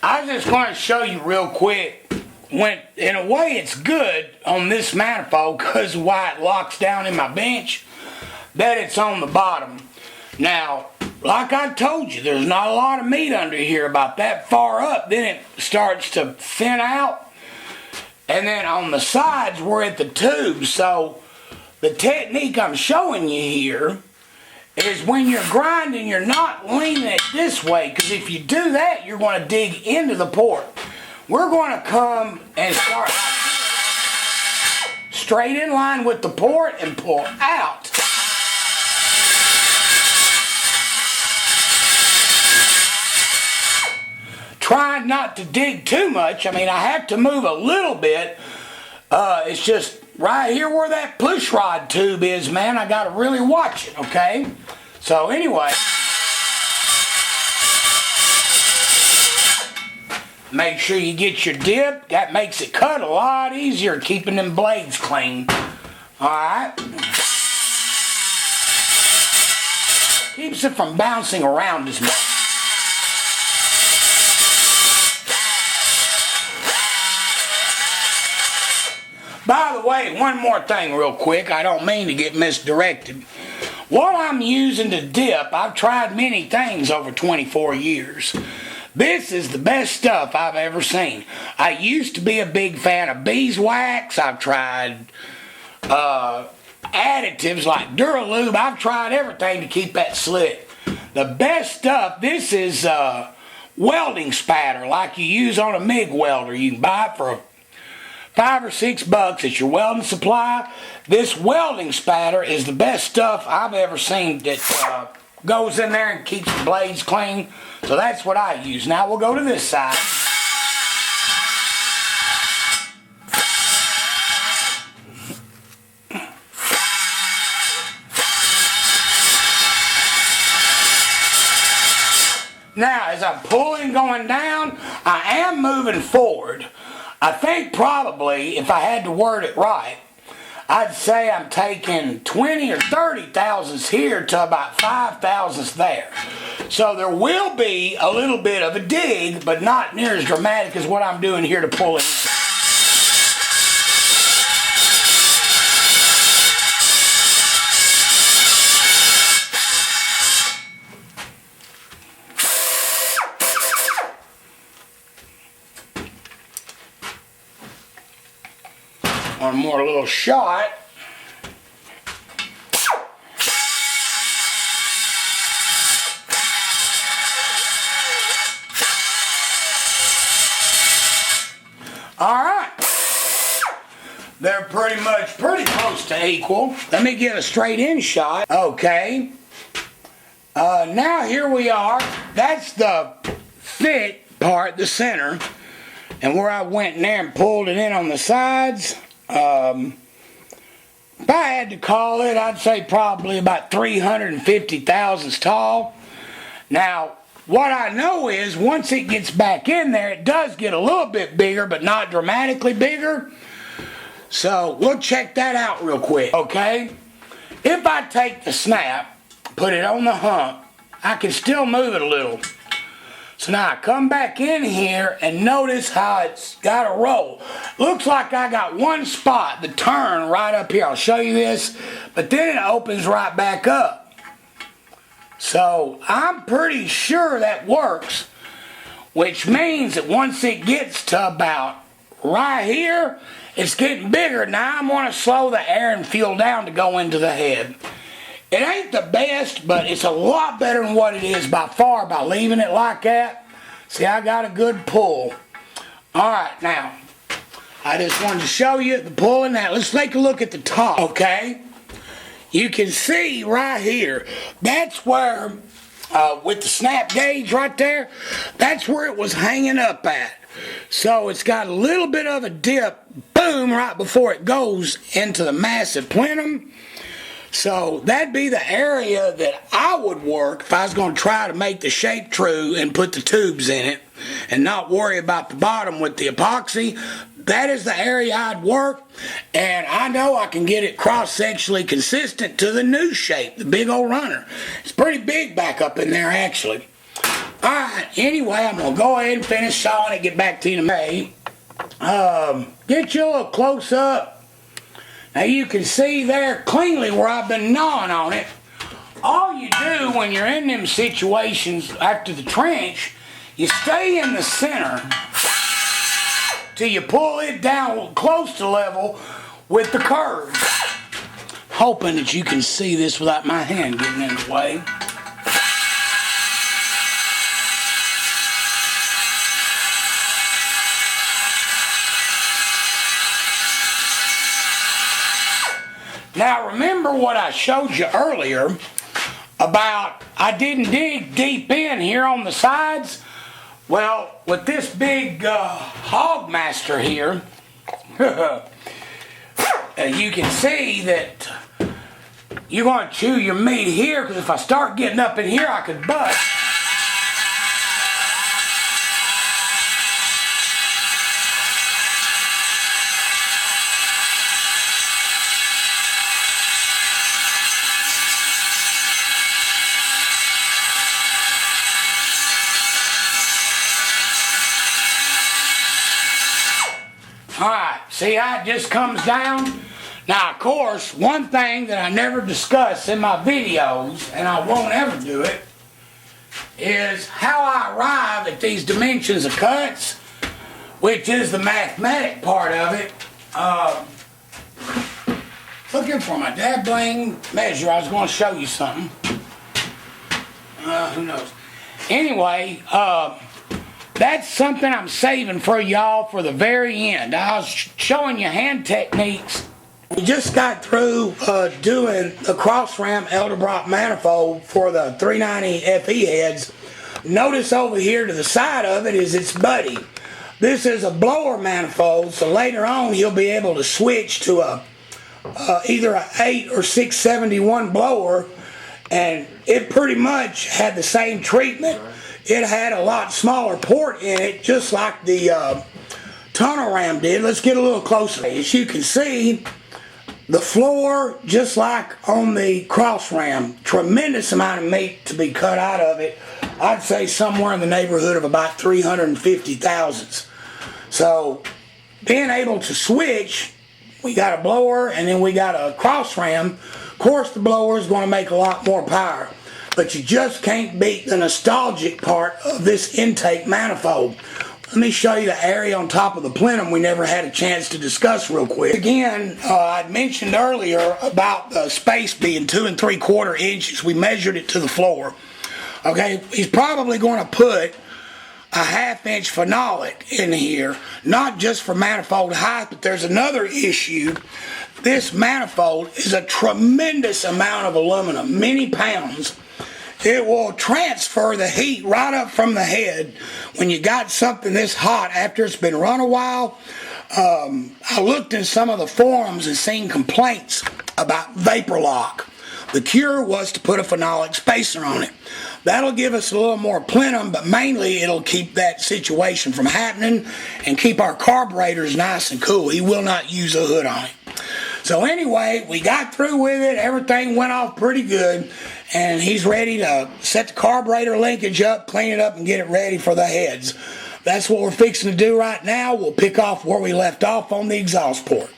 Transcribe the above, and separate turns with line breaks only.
I was just going to show you real quick. When, in a way, it's good on this manifold because why it locks down in my bench, that it's on the bottom. Now, like I told you, there's not a lot of meat under here. About that far up, then it starts to thin out. And then on the sides, we're at the tubes. So the technique I'm showing you here is when you're grinding, you're not leaning it this way, because if you do that, you're going to dig into the port. We're going to come and start straight in line with the port and pull out. Trying not to dig too much. I mean, I have to move a little bit. It's just right here where that push rod tube is, man. I got to really watch it, okay? So anyway, make sure you get your dip. That makes it cut a lot easier, keeping them blades clean. Alright. Keeps it from bouncing around as much. By the way, one more thing real quick. I don't mean to get misdirected. What I'm using to dip, I've tried many things over 24 years. This is the best stuff I've ever seen. I used to be a big fan of beeswax. I've tried additives like Duralube. I've tried everything to keep that slick. The best stuff, this is welding spatter like you use on a MIG welder. You can buy it for $5 or $6 at your welding supply. This welding spatter is the best stuff I've ever seen that goes in there and keeps the blades clean. So that's what I use. Now we'll go to this side. Now as I'm pulling going down, I am moving forward. I think probably, if I had to word it right, I'd say I'm taking 20 or 30 thousandths here to about 5 thousandths there. So there will be a little bit of a dig, but not near as dramatic as what I'm doing here to pull it. One more little shot. Alright. They're pretty close to equal. Let me get a straight in shot. Okay. Now here we are. That's the thick part, the center. And where I went in there and pulled it in on the sides. If I had to call it, I'd say probably about 350 thousandths tall. Now, what I know is once it gets back in there, it does get a little bit bigger, but not dramatically bigger. So we'll check that out real quick, okay? If I take the snap, put it on the hump, I can still move it a little. So now I come back in here and notice how it's got a roll. Looks like I got one spot, the turn right up here. I'll show you this, but then it opens right back up. So I'm pretty sure that works, which means that once it gets to about right here, it's getting bigger. Now I'm going to slow the air and fuel down to go into the head. It ain't the best, but it's a lot better than what it is by far by leaving it like that. See, I got a good pull. Alright, now, I just wanted to show you the pulling. Now, let's take a look at the top, okay? You can see right here, that's where, with the snap gauge right there, that's where it was hanging up at. So it's got a little bit of a dip, boom, right before it goes into the massive plenum. So that'd be the area that I would work if I was going to try to make the shape true and put the tubes in it and not worry about the bottom with the epoxy. That is the area I'd work, and I know I can get it cross-sectionally consistent to the new shape, the big old runner. It's pretty big back up in there, actually. Alright, anyway, I'm going to go ahead and finish sawing it, get back to you in a minute. Get you a little close up. Now you can see there cleanly where I've been gnawing on it. All you do when you're in them situations after the trench, you stay in the center till you pull it down close to level with the curve. Hoping that you can see this without my hand getting in the way. Now remember what I showed you earlier about I didn't dig deep in here on the sides? Well, with this big Hogmaster here, you can see that you're going to chew your meat here, because if I start getting up in here I could bust. Alright, see how it just comes down? Now, of course, one thing that I never discuss in my videos, and I won't ever do it, is how I arrive at these dimensions of cuts, which is the mathematic part of it. Looking for my dabbling measure. I was going to show you something. Who knows? Anyway, that's something I'm saving for y'all for the very end. I was showing you hand techniques. We just got through doing the CrossRam Edelbrock manifold for the 390 FE heads. Notice over here to the side of it is its buddy. This is a blower manifold, so later on he'll be able to switch to either a 8 or 671 blower, and it pretty much had the same treatment. It had a lot smaller port in it, just like the tunnel ram did. Let's get a little closer. As you can see, the floor, just like on the CrossRam, tremendous amount of meat to be cut out of it. I'd say somewhere in the neighborhood of about 350 thousandths. So, being able to switch, we got a blower and then we got a CrossRam. Of course, the blower is going to make a lot more power, but you just can't beat the nostalgic part of this intake manifold. Let me show you the area on top of the plenum we never had a chance to discuss real quick. Again, I'd mentioned earlier about the space being 2 3/4 inches. We measured it to the floor. Okay, he's probably going to put a 1/2 inch phenolic in here, not just for manifold height, but there's another issue. This manifold is a tremendous amount of aluminum, many pounds. It will transfer the heat right up from the head when you got something this hot after it's been run a while. I looked in some of the forums and seen complaints about vapor lock. The cure was to put a phenolic spacer on it. That'll give us a little more plenum, but mainly it'll keep that situation from happening and keep our carburetors nice and cool. He will not use a hood on it. So anyway, we got through with it. Everything went off pretty good. And he's ready to set the carburetor linkage up, clean it up, and get it ready for the heads. That's what we're fixing to do right now. We'll pick off where we left off on the exhaust port.